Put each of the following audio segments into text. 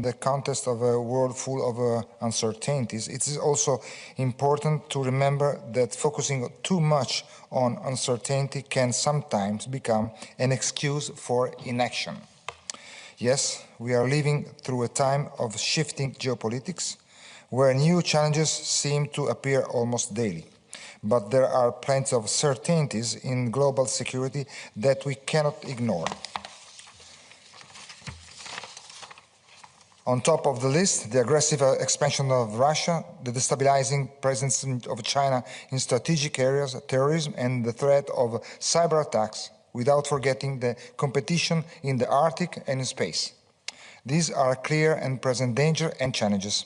the context of a world full of uncertainties, it is also important to remember that focusing too much on uncertainty can sometimes become an excuse for inaction. Yes, we are living through a time of shifting geopolitics, where new challenges seem to appear almost daily. But there are plenty of certainties in global security that we cannot ignore. On top of the list, the aggressive expansion of Russia, the destabilizing presence of China in strategic areas, terrorism, and the threat of cyber attacks, without forgetting the competition in the Arctic and in space. These are clear and present danger and challenges.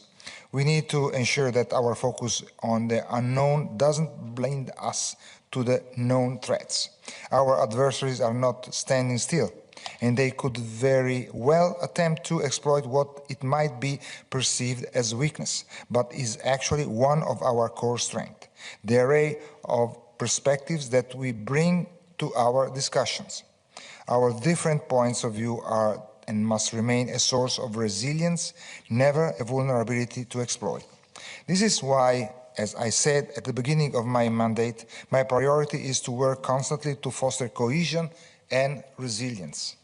We need to ensure that our focus on the unknown doesn't blind us to the known threats. Our adversaries are not standing still, and they could very well attempt to exploit what it might be perceived as weakness, but is actually one of our core strengths, the array of perspectives that we bring to our discussions. Our different points of view are and must remain a source of resilience, never a vulnerability to exploit. This is why, as I said at the beginning of my mandate, my priority is to work constantly to foster cohesion and resilience.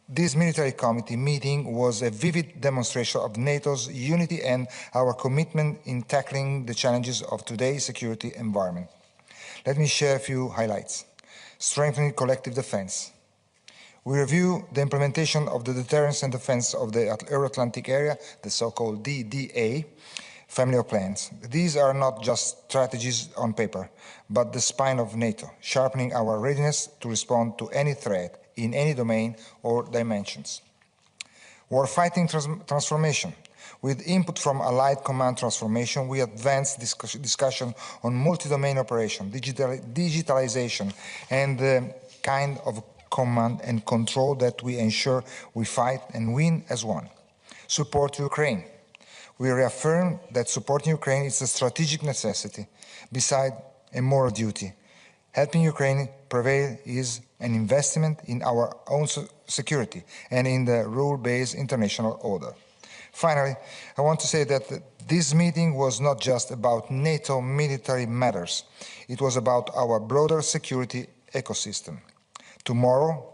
This military committee meeting was a vivid demonstration of NATO's unity and our commitment in tackling the challenges of today's security environment. Let me share a few highlights. Strengthening collective defense. We review the implementation of the deterrence and defense of the Euro-Atlantic area, the so-called DDA, family of plans. These are not just strategies on paper, but the spine of NATO, sharpening our readiness to respond to any threat in any domain or dimensions. Warfighting transformation. With input from Allied Command Transformation, we advanced discussion on multi-domain operation, digitalization, and the kind of command and control that we ensure we fight and win as one. Support Ukraine. We reaffirm that supporting Ukraine is a strategic necessity, beside a moral duty. Helping Ukraine prevail is an investment in our own security and in the rule-based international order. Finally, I want to say that this meeting was not just about NATO military matters. It was about our broader security ecosystem. Tomorrow,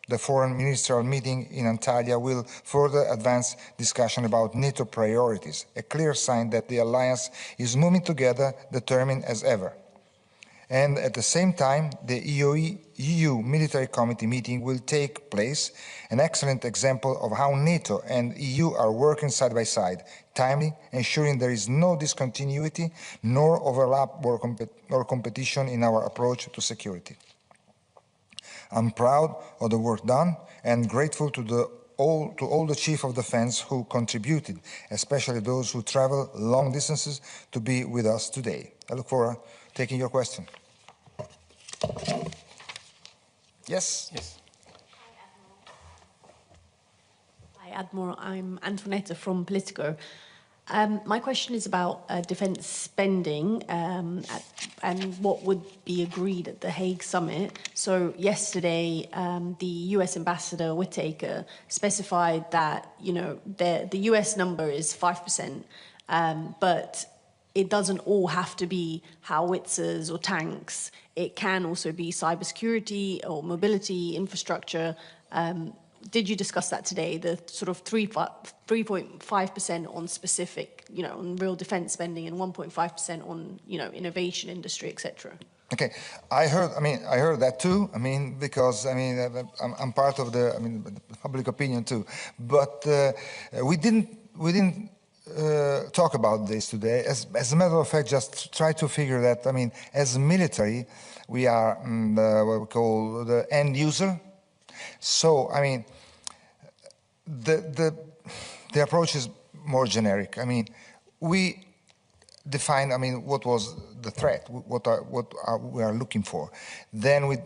the Foreign Ministerial meeting in Antalya will further advance discussion about NATO priorities, a clear sign that the alliance is moving together, determined as ever. And at the same time, the EU Military Committee meeting will take place, an excellent example of how NATO and EU are working side by side, timely, ensuring there is no discontinuity, nor overlap or competition in our approach to security. I'm proud of the work done and grateful to all the Chiefs of Defence who contributed, especially those who travel long distances to be with us today. I look forward to taking your question. Yes? Yes. Hi, Admiral. I'm Antoinetta from Politico. My question is about defence spending and what would be agreed at the Hague summit. So yesterday, the US Ambassador Whittaker specified that, you know, the US number is 5%, but it doesn't all have to be howitzers or tanks. It can also be cybersecurity or mobility, infrastructure. Did you discuss that today, the sort of 3.5% on specific, you know, on real defence spending and 1.5% on, you know, innovation, industry, etc.? Okay, I heard that too. Because I'm part of the public opinion too. But we didn't talk about this today. As a matter of fact, just try to figure that. As military, we are what we call the end user. So, the approach is more generic. We define, what was the threat, what we are looking for. Then we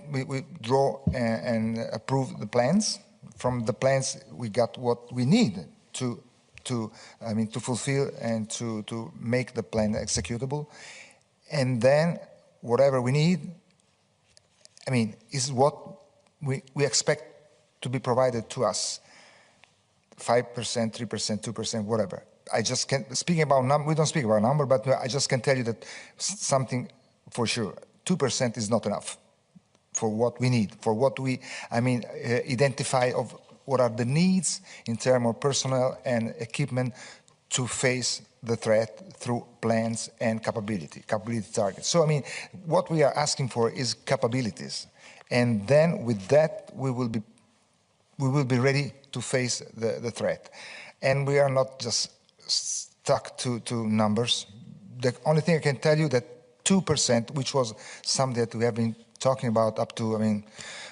draw and approve the plans. From the plans, we got what we need to fulfill and to make the plan executable. And then whatever we need, is what we expect to be provided to us. 5%, 3%, 2%, whatever. I just can't, speaking about number, we don't speak about number, but I just can tell you that something for sure, 2% is not enough for what we need, for what we, identify of what are the needs in terms of personnel and equipment to face the threat through plans and capability targets. So, what we are asking for is capabilities. And then with that, we will be ready to face the threat. And we are not just stuck to numbers. The only thing I can tell you that 2%, which was something that we have been talking about up to,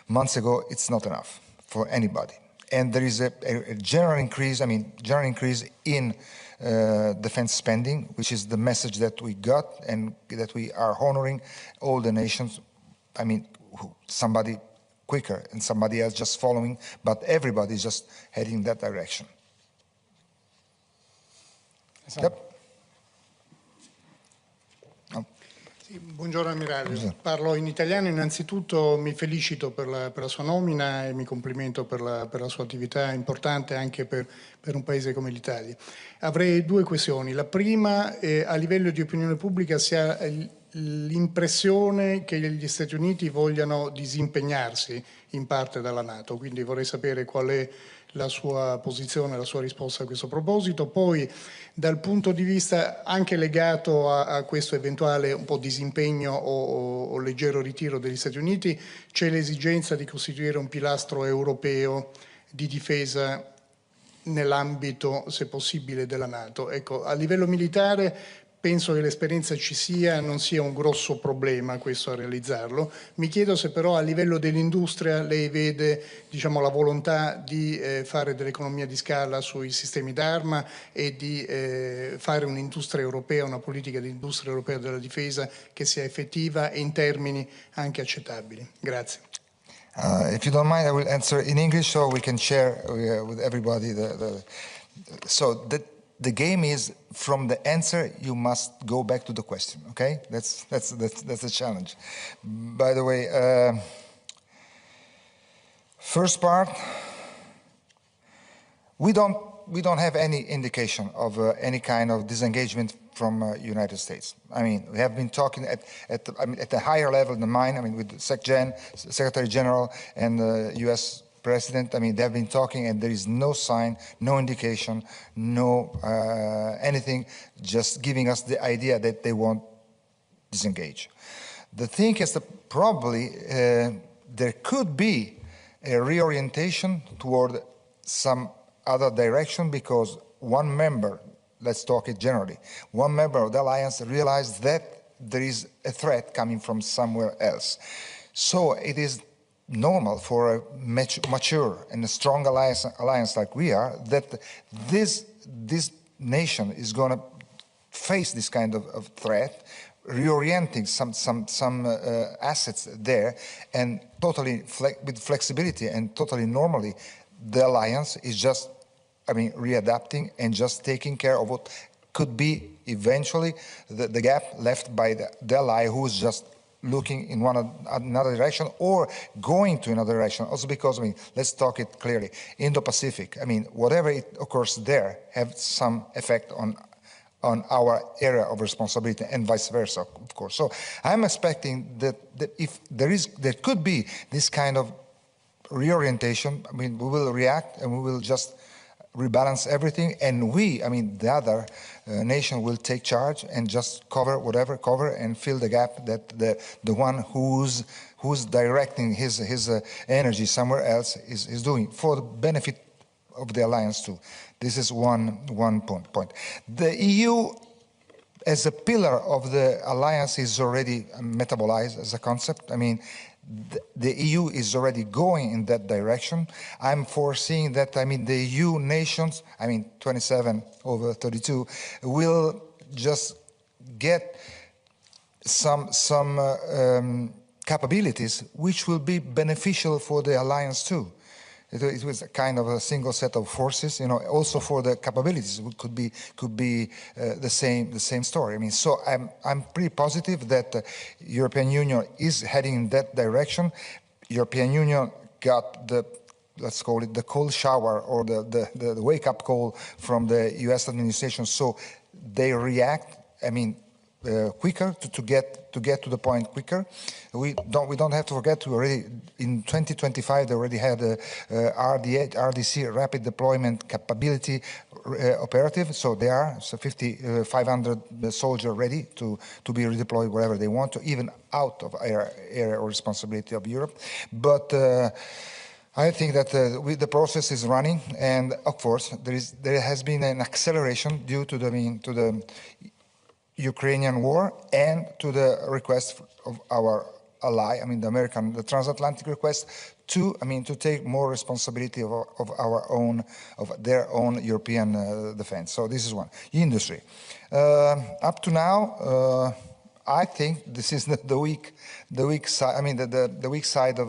months ago, it's not enough for anybody. And there is a general increase, in defense spending, which is the message that we got and that we are honoring all the nations. Somebody quicker and somebody else just following, but everybody is just heading in that direction. Yep. Buongiorno Ammiraglio, parlo in italiano. Innanzitutto mi felicito per la sua nomina e mi complimento per la sua attività importante anche per un paese come l'Italia. Avrei due questioni. La prima, a livello di opinione pubblica si ha l'impressione che gli Stati Uniti vogliano disimpegnarsi in parte dalla NATO, quindi vorrei sapere qual è la sua posizione, la sua risposta a questo proposito. Poi, dal punto di vista anche legato a questo eventuale un po' disimpegno o leggero ritiro degli Stati Uniti, c'è l'esigenza di costituire un pilastro europeo di difesa nell'ambito, se possibile, della NATO. Ecco, a livello militare penso che l'esperienza ci sia, non sia un grosso problema questo a realizzarlo. Mi chiedo se però a livello dell'industria lei vede, la volontà di fare dell'economia di scala sui sistemi d'arma e di fare un'industria europea, una politica di industria europea della difesa che sia effettiva e in termini anche accettabili. Grazie. If you don't mind, I will answer in English so we can share with everybody the game is, from the answer, you must go back to the question, okay? That's the challenge. By the way, first part, we don't have any indication of any kind of disengagement from United States. We have been talking at a higher level than mine, with Secretary General and the U.S. President. They have been talking, and there is no sign, no indication, no anything, just giving us the idea that they won't disengage. The thing is that probably there could be a reorientation toward some other direction, because one member, let's talk it generally, one member of the alliance realized that there is a threat coming from somewhere else. So it is normal for a mature and a strong alliance like we are, that this nation is going to face this kind of threat, reorienting some assets there, and totally with flexibility and totally normally, the alliance is just, readapting and just taking care of what could be eventually the gap left by the ally who is just looking in another direction or going to another direction. Also because, let's talk it clearly, Indo-Pacific, whatever it occurs there have some effect on our area of responsibility and vice versa, of course. So I'm expecting that if there could be this kind of reorientation, we will react and we will just rebalance everything, and we, the other nation will take charge and just cover and fill the gap that the one who's directing his energy somewhere else is doing, for the benefit of the alliance too. This is one point. The EU as a pillar of the alliance is already metabolized as a concept. The EU is already going in that direction. I'm foreseeing that, the EU nations, 27 over 32, will just get some capabilities which will be beneficial for the alliance too. It was a kind of a single set of forces, also for the capabilities could be the same story. So I'm pretty positive that the European Union is heading in that direction. European Union got the let's call it the cold shower or the wake-up call from the U.S. administration, so they react, I mean, quicker to get to the point quicker. We don't have to forget, we already in 2025 they already had a RDC, rapid deployment capability operative, so they are 500 soldiers ready to be redeployed wherever they want to, even out of area or responsibility of Europe. But I think that the process is running, and of course there has been an acceleration due to the Ukrainian war and to the request of our ally, I mean the transatlantic request to take more responsibility of their own European defense. So this is one. Industry. Up to now, I think this is the weak side. I mean the weak side of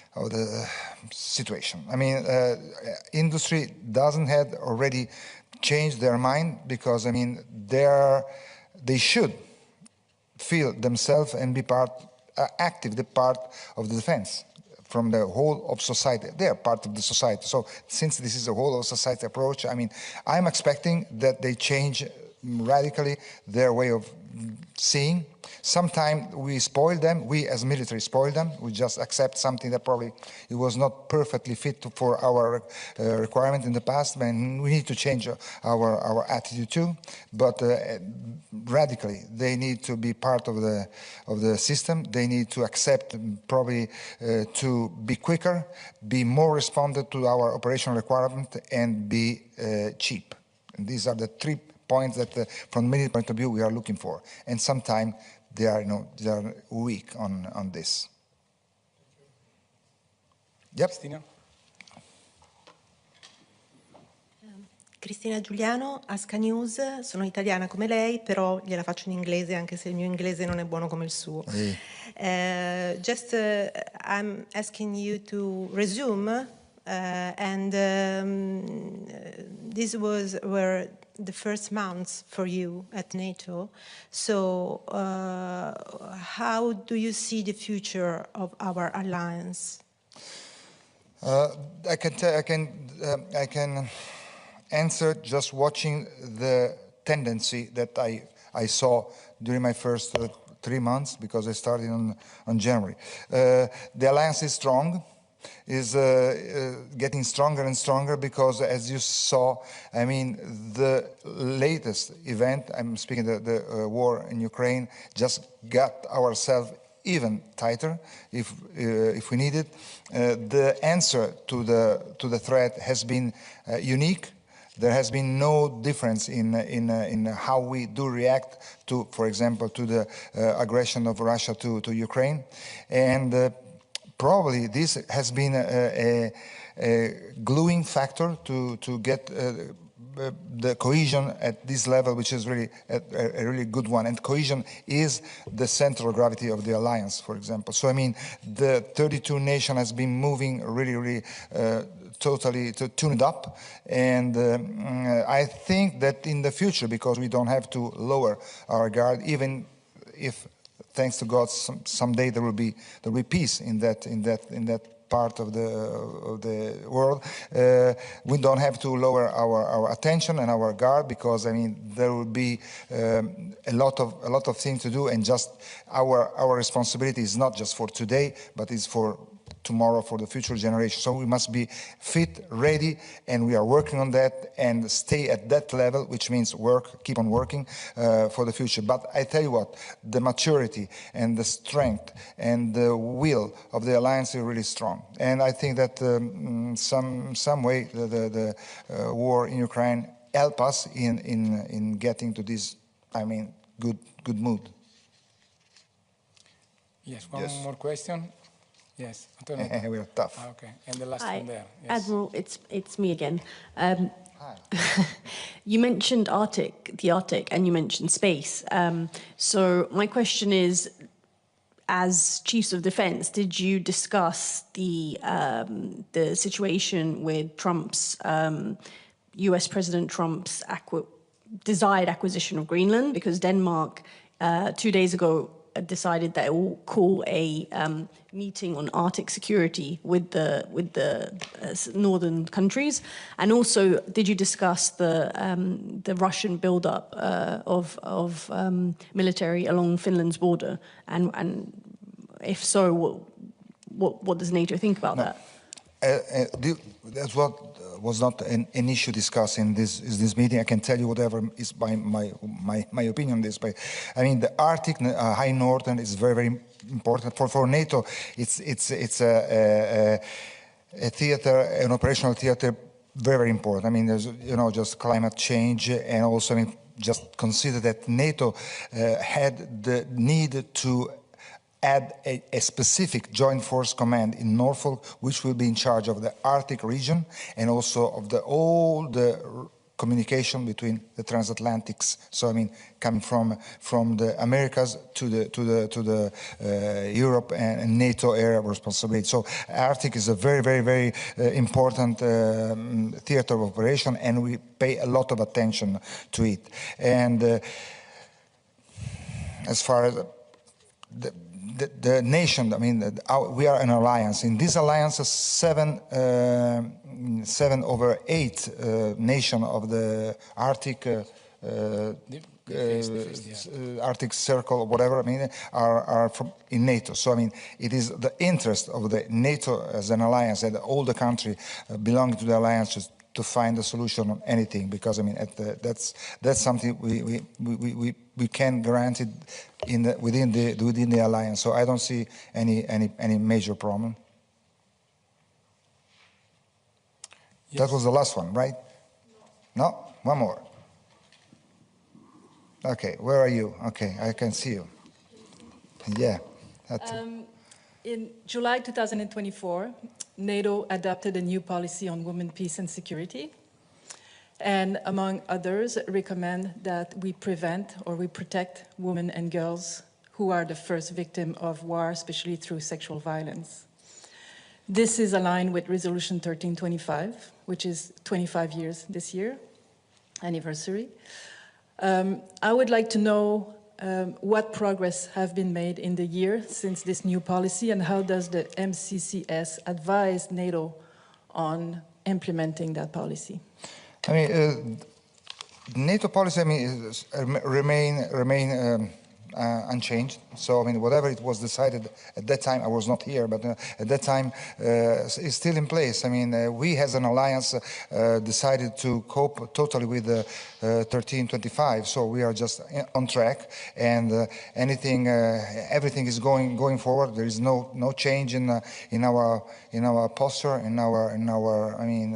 the situation. I mean, industry doesn't have already changed their mind, because I mean they should feel themselves and be active part of the defense from the whole of society. They are part of the society. So since this is a whole of society approach, I mean, I'm expecting that they change radically their way of seeing. Sometimes we spoil them, we as military spoil them, we just accept something that probably it was not perfectly fit for our requirement in the past, and we need to change our attitude too, but radically they need to be part of the system. They need to accept probably to be quicker, be more responsive to our operational requirement, and be cheap. And these are the 3 points that from military point of view we are looking for, and sometimes they are weak on this. Yep. Cristina Giuliano, Asca News, sono italiana come lei, però gliela faccio in inglese anche se il mio inglese non è buono come il suo. I'm asking you to resume, and these were the first months for you at NATO. So how do you see the future of our alliance? I can answer just watching the tendency that I saw during my first 3 months, because I started on January. The alliance is strong, is getting stronger and stronger, because as you saw, I mean, the latest event, I'm speaking the war in Ukraine, just got ourselves even tighter if we need it. The answer to the threat has been unique. There has been no difference in how we do react to, for example, to the aggression of Russia to Ukraine, and probably this has been a gluing factor to get the cohesion at this level, which is really a really good one. And cohesion is the central gravity of the alliance, for example. So I mean, the 32 nation has been moving really totally tuned up, and I think that in the future, because we don't have to lower our guard, even if, thanks to God, someday there will be peace in that part of the world. We don't have to lower our attention and our guard, because I mean there will be a lot of things to do, and just our responsibility is not just for today, but it's for tomorrow, for the future generation. So we must be fit, ready, and we are working on that, and stay at that level, which means keep on working for the future. But I tell you what, the maturity and the strength and the will of the alliance is really strong. And I think that some way the war in Ukraine help us in getting to this, I mean, good mood. Yes, one more question. Yes, Antonio. We are tough. Okay, and the last Hi, one there. Yes. Admiral, it's me again. Hi. You mentioned the Arctic, and you mentioned space. So my question is, as Chiefs of Defence, did you discuss the situation with Trump's, US President Trump's desired acquisition of Greenland? Because Denmark, 2 days ago, decided that it will call a meeting on Arctic security with the northern countries? And also, did you discuss the Russian buildup of military along Finland's border? And if so, what does NATO think about that? That's what was not an issue discussed in this meeting. I can tell you whatever is my opinion on this. But I mean, the Arctic, High Northern is very, very important for NATO. It's a theater, an operational theater, very, very important. I mean, there's just climate change, and also just consider that NATO had the need to add a specific joint force command in Norfolk, which will be in charge of the Arctic region and also of all the communication between the transatlantics. So I mean, coming from the Americas to the Europe and NATO area of responsibility. So Arctic is a very, very, very important theater of operation, and we pay a lot of attention to it. And as far as the nation, I mean, we are an alliance. In this alliance, 7 over 8 nations of the Arctic Arctic Circle or whatever, I mean, are in NATO. So I mean, it is the interest of the NATO as an alliance that all the countries belonging to the alliance to find a solution on anything, because I mean that's something we can grant it within the alliance. So I don't see any major problem. Yes. That was the last one, right? No, one more. Okay, where are you? Okay, I can see you. Yeah. In July 2024, NATO adopted a new policy on women, peace and security, and among others recommend that we prevent or we protect women and girls who are the first victim of war, especially through sexual violence. This is aligned with Resolution 1325, which is 25 years this year, anniversary. I would like to know what progress have been made in the year since this new policy, and how does the MCCS advise NATO on implementing that policy? I mean, NATO policy, I mean, remain unchanged. So, I mean, whatever it was decided at that time, I was not here, but at that time, is still in place. I mean, we as an alliance decided to cope totally with 1325. So we are just on track, and everything is going forward. There is no change in our posture, in our I mean,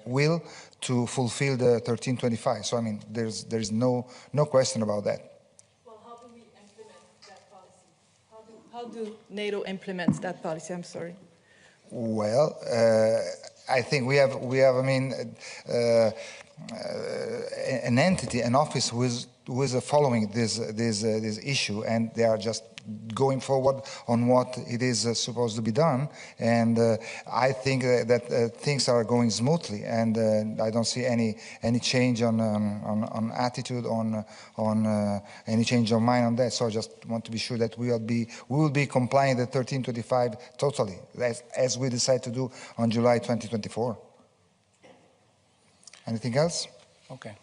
will to fulfill the 1325. So I mean, there is no question about that. How do NATO implement that policy? I'm sorry. Well, I think we have I mean, an entity, an office who is following this issue, and they are just going forward on what it is supposed to be done. And I think that things are going smoothly, and I don't see any change on attitude, on any change of mind on that. So I just want to be sure that we will be complying with 1325 totally, as we decide to do on July 2024. Anything else? Okay.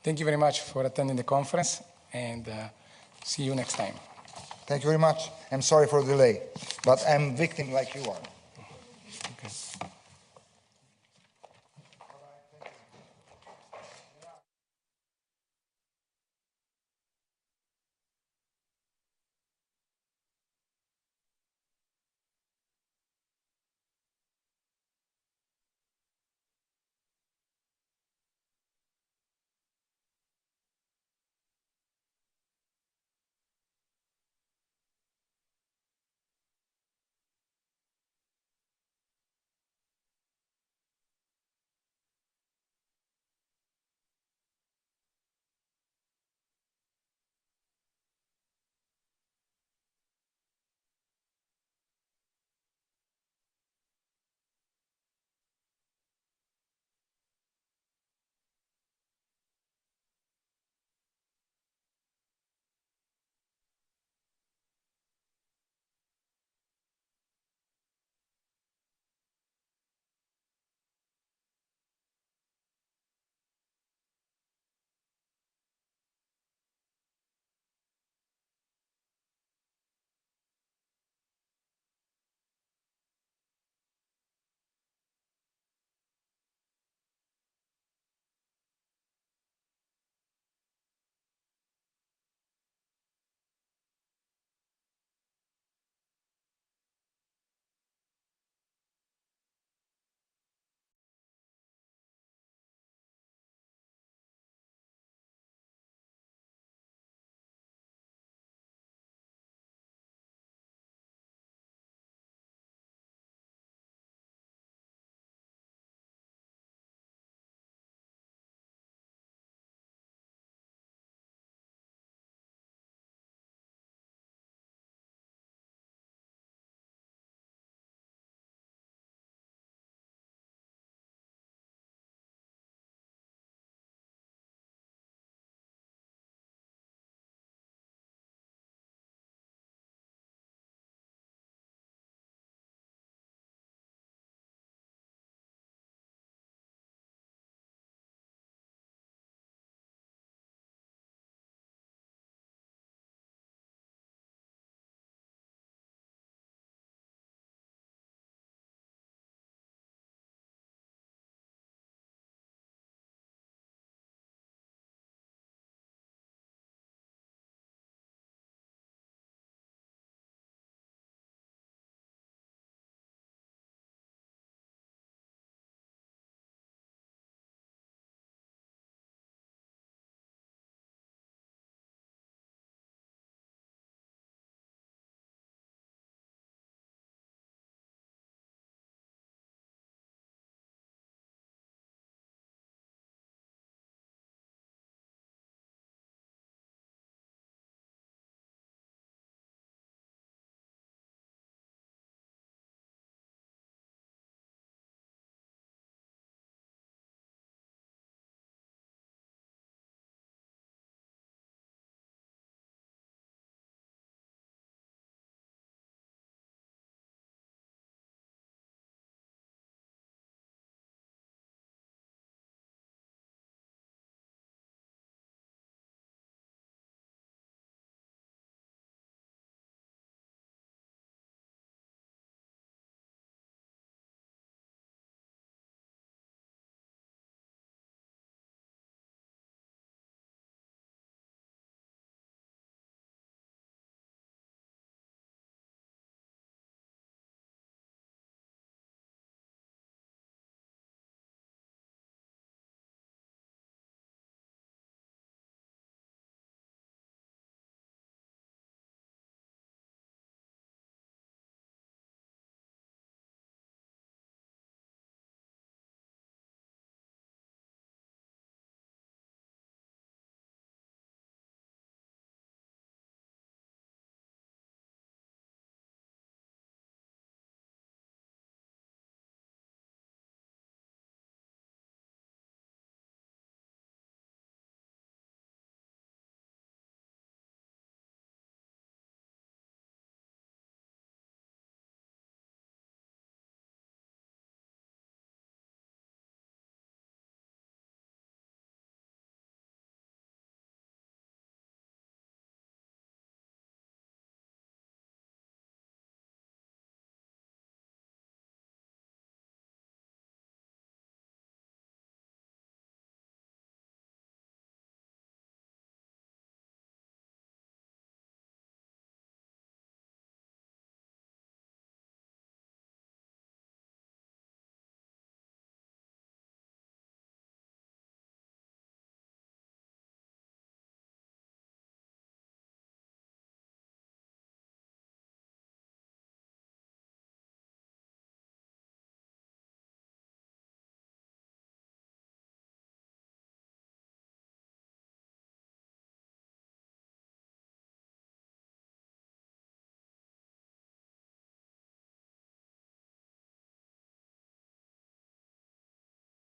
Thank you very much for attending the conference, and see you next time. Thank you very much. I'm sorry for the delay, but I'm a victim like you are.